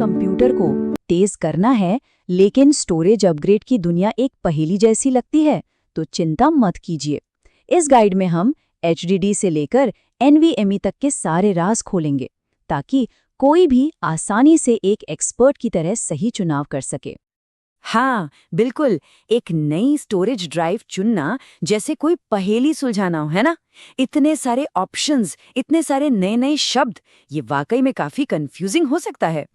Computer को तेज करना है, लेकिन स्टोरेज अपग्रेड की दुनिया एक पहेली जैसी लगती है, तो चिंता मत कीजिए। इस गाइड में हम HDD से लेकर NVMe तक के सारे राज खोलेंगे, ताकि कोई भी आसानी से एक एक्सपर्ट की तरह सही चुनाव कर सके। हाँ, बिल्कुल। एक नई स्टोरेज ड्राइव चुनना जैसे कोई पहेली सुलझाना हो, है ना? इतने सारे ऑप्शंस, इतने सारे नए नए शब्द, ये वाकई में काफी कंफ्यूजिंग हो सकता है।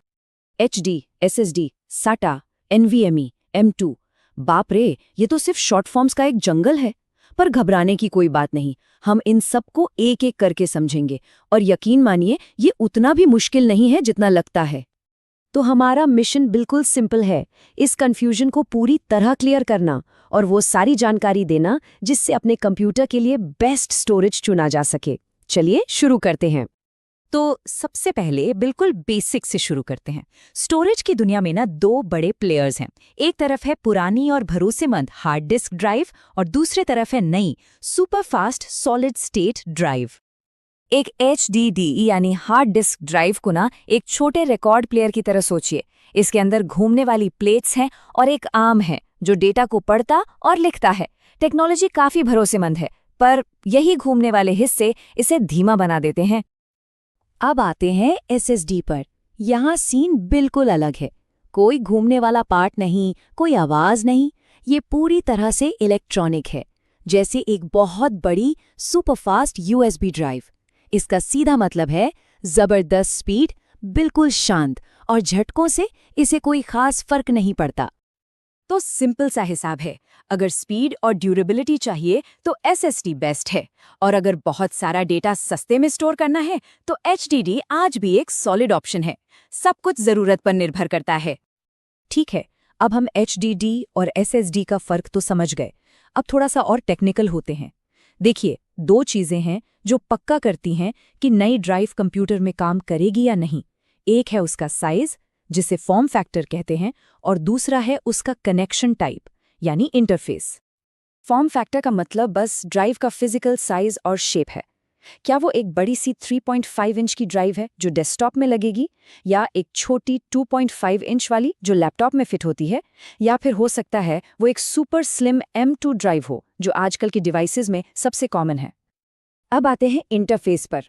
HD, SSD, SATA, NVMe, M2, बाप रे, ये तो सिर्फ शॉर्ट फॉर्म्स का एक जंगल है। पर घबराने की कोई बात नहीं, हम इन सबको एक एक करके समझेंगे, और यकीन मानिए ये उतना भी मुश्किल नहीं है जितना लगता है। तो हमारा मिशन बिल्कुल सिंपल है, इस कंफ्यूजन को पूरी तरह क्लियर करना और वो सारी जानकारी देना जिससे अपने कंप्यूटर के लिए बेस्ट स्टोरेज चुना जा सके। चलिए शुरू करते हैं। तो सबसे पहले बिल्कुल बेसिक से शुरू करते हैं। स्टोरेज की दुनिया में ना दो बड़े प्लेयर्स हैं। एक तरफ है पुरानी और भरोसेमंद हार्ड डिस्क ड्राइव और दूसरे तरफ है नई super fast solid state drive. एक HDD यानी हार्ड डिस्क ड्राइव को ना एक छोटे रिकॉर्ड प्लेयर की तरह सोचिए। इसके अंदर घूमने वाली प्लेट्स हैं और एक आर्म है जो डेटा को पढ़ता और लिखता है। टेक्नोलॉजी काफी भरोसेमंद है, पर यही घूमने वाले हिस्से इसे धीमा बना देते हैं। अब आते हैं SSD पर। यहाँ सीन बिल्कुल अलग है। कोई घूमने वाला पार्ट नहीं, कोई आवाज नहीं, ये पूरी तरह से इलेक्ट्रॉनिक है, जैसे एक बहुत बड़ी सुपरफास्ट USB ड्राइव। इसका सीधा मतलब है जबरदस्त स्पीड, बिल्कुल शांत, और झटकों से इसे कोई खास फर्क नहीं पड़ता। तो सिंपल सा हिसाब है, अगर स्पीड और ड्यूरेबिलिटी चाहिए तो SSD बेस्ट है, और अगर बहुत सारा डेटा सस्ते में स्टोर करना है तो HDD आज भी एक सॉलिड ऑप्शन है। सब कुछ जरूरत पर निर्भर करता है। ठीक है, अब हम HDD और SSD का फर्क तो समझ गए। अब थोड़ा सा और टेक्निकल होते हैं। देखिए, दो चीजें हैं जो पक्का करती हैं कि नई ड्राइव कंप्यूटर में काम करेगी या नहीं। एक है उसका साइज, जिसे फॉर्म फैक्टर कहते हैं, और दूसरा है उसका कनेक्शन टाइप यानी इंटरफेस। फॉर्म फैक्टर का मतलब बस ड्राइव का फिजिकल साइज और शेप है। क्या वो एक बड़ी सी 3.5 इंच की ड्राइव है जो डेस्कटॉप में लगेगी, या एक छोटी 2.5 इंच वाली जो लैपटॉप में फिट होती है, या फिर हो सकता है वो एक सुपर स्लिम M2 ड्राइव हो जो आजकल की डिवाइसेस में सबसे कॉमन है। अब आते हैं इंटरफेस पर।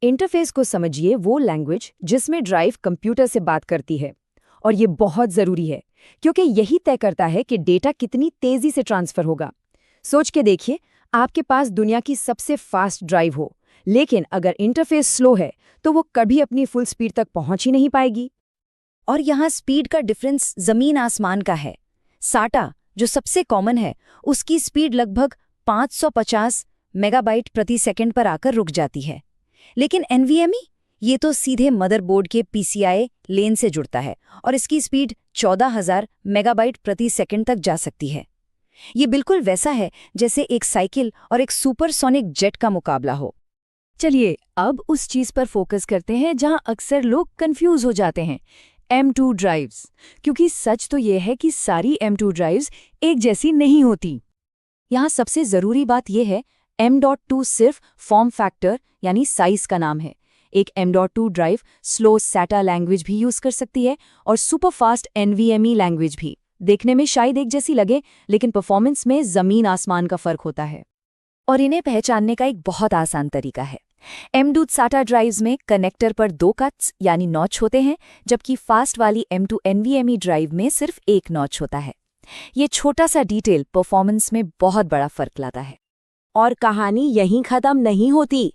इंटरफेस को समझिए वो लैंग्वेज जिसमें ड्राइव कंप्यूटर से बात करती है, और ये बहुत ज़रूरी है क्योंकि यही तय करता है कि डेटा कितनी तेज़ी से ट्रांसफ़र होगा। सोच के देखिए, आपके पास दुनिया की सबसे फास्ट ड्राइव हो, लेकिन अगर इंटरफेस स्लो है तो वो कभी अपनी फुल स्पीड तक पहुंच ही नहीं पाएगी। और यहाँ स्पीड का डिफरेंस ज़मीन आसमान का है। SATA, जो सबसे कॉमन है, उसकी स्पीड लगभग 550 मेगाबाइट प्रति सेकंड पर आकर रुक जाती है। लेकिन NVMe, ये तो सीधे मदरबोर्ड के PCI लेन से जुड़ता है और इसकी स्पीड 14,000 मेगाबाइट प्रति सेकंड तक जा सकती है। ये बिल्कुल वैसा है जैसे एक साइकिल और एक सुपरसोनिक जेट का मुकाबला हो। चलिए अब उस चीज पर फोकस करते हैं जहां अक्सर लोग कंफ्यूज हो जाते हैं, M2 ड्राइव्स। क्योंकि सच तो ये है कि सारी M2 ड्राइव्स एक जैसी नहीं होती। यहाँ सबसे ज़रूरी बात यह है, M.2 सिर्फ फॉर्म फैक्टर यानी साइज का नाम है। एक M.2 drive slow SATA language भी यूज़ कर सकती है और सुपरफास्ट NVMe लैंग्वेज भी। देखने में शायद एक जैसी लगे, लेकिन परफॉर्मेंस में ज़मीन आसमान का फ़र्क होता है। और इन्हें पहचानने का एक बहुत आसान तरीका है। M.2 SATA ड्राइव्स में कनेक्टर पर 2 कट्स यानी नॉच होते हैं, जबकि फास्ट वाली M2 NVMe ड्राइव में सिर्फ एक नॉच होता है। ये छोटा सा डिटेल परफॉर्मेंस में बहुत बड़ा फ़र्क लाता है। और कहानी यहीं ख़त्म नहीं होती।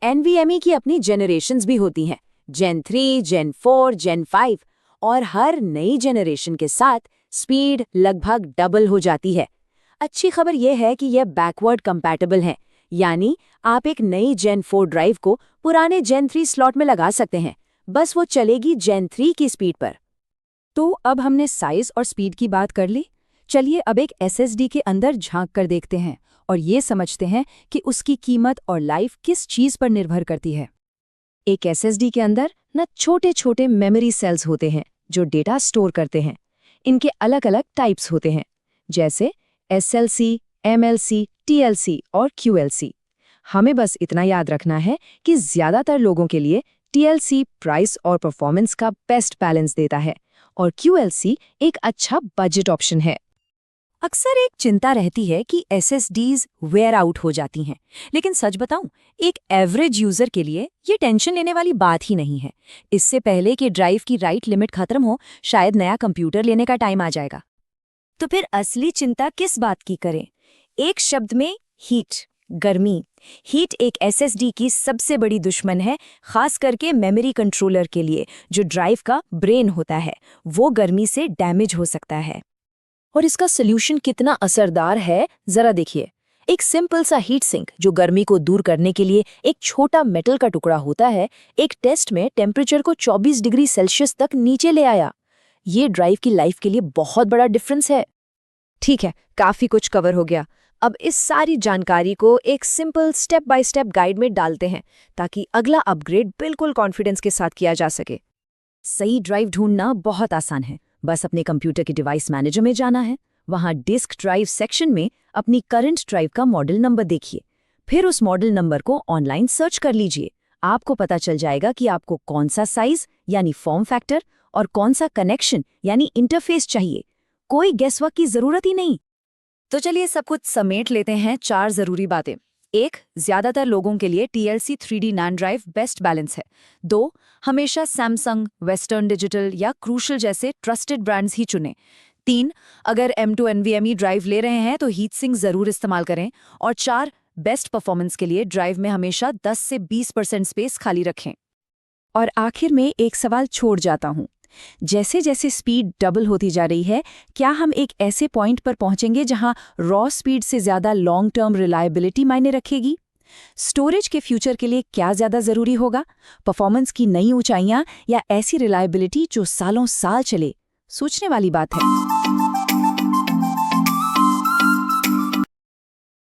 NVMe की अपनी जेनरेशन्स भी होती हैं, Gen 3, Gen 4, Gen 5, और हर नई जेनरेशन के साथ स्पीड लगभग डबल हो जाती है। अच्छी खबर यह है कि यह बैकवर्ड कंपैटिबल हैं, यानी आप एक नई Gen 4 ड्राइव को पुराने Gen 3 स्लॉट में लगा सकते हैं, बस वो चलेगी Gen 3 की स्पीड पर। तो अब हमने साइज और स्पीड की बात कर ली। चलिए अब एक SSD के अंदर झांक कर देखते हैं और ये समझते हैं कि उसकी कीमत और लाइफ किस चीज़ पर निर्भर करती है। एक SSD के अंदर न छोटे छोटे मेमोरी सेल्स होते हैं जो डेटा स्टोर करते हैं। इनके अलग अलग टाइप्स होते हैं, जैसे SLC, MLC, TLC और QLC। हमें बस इतना याद रखना है कि ज़्यादातर लोगों के लिए TLC प्राइस और परफॉर्मेंस का बेस्ट बैलेंस देता है और QLC एक अच्छा बजट ऑप्शन है। अक्सर एक चिंता रहती है कि SSDs वेयर आउट हो जाती हैं, लेकिन सच बताऊं, एक एवरेज यूजर के लिए ये टेंशन लेने वाली बात ही नहीं है। इससे पहले कि ड्राइव की राइट लिमिट खत्म हो, शायद नया कंप्यूटर लेने का टाइम आ जाएगा। तो फिर असली चिंता किस बात की करें? एक शब्द में हीट, गर्मी। हीट एक SSD की सबसे बड़ी दुश्मन है, खास करके मेमोरी कंट्रोलर के लिए, जो ड्राइव का ब्रेन होता है। वो गर्मी से डैमेज हो सकता है। और इसका सोल्यूशन कितना असरदार है, जरा देखिए। एक सिंपल सा हीट सिंक जो गर्मी को दूर करने के लिए एक छोटा मेटल का टुकड़ा होता है, एक टेस्ट में टेम्परेचर को 24 डिग्री सेल्सियस तक नीचे ले आया। ये ड्राइव की लाइफ के लिए बहुत बड़ा डिफरेंस है। ठीक है, काफी कुछ कवर हो गया। अब इस सारी जानकारी को एक simple step by step guide में डालते हैं ताकि अगला अपग्रेड बिल्कुल कॉन्फिडेंस के साथ किया जा सके। सही ड्राइव ढूंढना बहुत आसान है। बस अपने कंप्यूटर के डिवाइस मैनेजर में जाना है। वहां डिस्क ड्राइव सेक्शन में अपनी करंट ड्राइव का मॉडल नंबर देखिए। फिर उस मॉडल नंबर को ऑनलाइन सर्च कर लीजिए। आपको पता चल जाएगा कि आपको कौन सा साइज यानी फॉर्म फैक्टर और कौन सा कनेक्शन यानी इंटरफेस चाहिए। कोई गेसवर्क की जरूरत ही नहीं। तो चलिए सब कुछ समेट लेते हैं। 4 जरूरी बातें। 1. ज्यादातर लोगों के लिए TLC 3D NAND drive best balance है। 2. हमेशा सैमसंग, वेस्टर्न डिजिटल या क्रूशल जैसे ट्रस्टेड ब्रांड्स ही चुनें। 3. अगर M2 NVMe ड्राइव ले रहे हैं तो हीट सिंक जरूर इस्तेमाल करें। और 4. बेस्ट परफॉर्मेंस के लिए ड्राइव में हमेशा 10 से 20% स्पेस खाली रखें। और आखिर में एक सवाल छोड़ जाता हूँ। जैसे जैसे स्पीड डबल होती जा रही है, क्या हम एक ऐसे पॉइंट पर पहुंचेंगे जहां रॉ स्पीड से ज्यादा लॉन्ग टर्म रिलायबिलिटी मायने रखेगी? स्टोरेज के फ्यूचर के लिए क्या ज्यादा जरूरी होगा? परफॉर्मेंस की नई ऊंचाइयां या ऐसी रिलायबिलिटी जो सालों साल चले? सोचने वाली बात है।